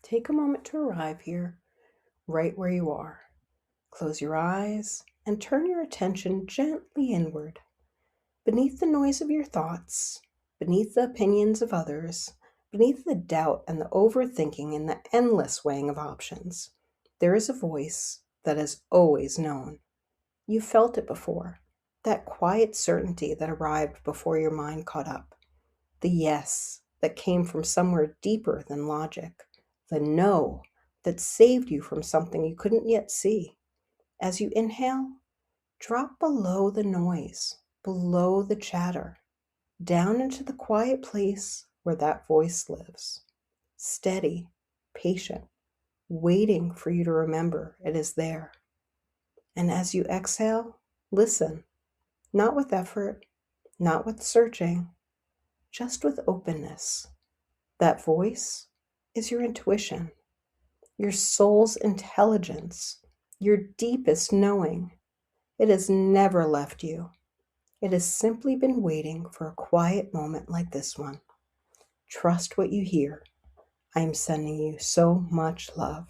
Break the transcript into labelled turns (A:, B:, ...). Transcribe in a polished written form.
A: Take a moment to arrive here, right where you are. Close your eyes and turn your attention gently inward, beneath the noise of your thoughts, beneath the opinions of others, beneath the doubt and the overthinking and the endless weighing of options. There is a voice that has always known. You felt it before, that quiet certainty that arrived before your mind caught up, the yes that came from somewhere deeper than logic, the no that saved you from something you couldn't yet see. As you inhale, drop below the noise, below the chatter, down into the quiet place where that voice lives. Steady, patient, waiting for you to remember it is there. And as you exhale, listen, not with effort, not with searching, just with openness. That voice is your intuition, your soul's intelligence, your deepest knowing. It has never left you. It has simply been waiting for a quiet moment like this one. Trust what you hear. I am sending you so much love.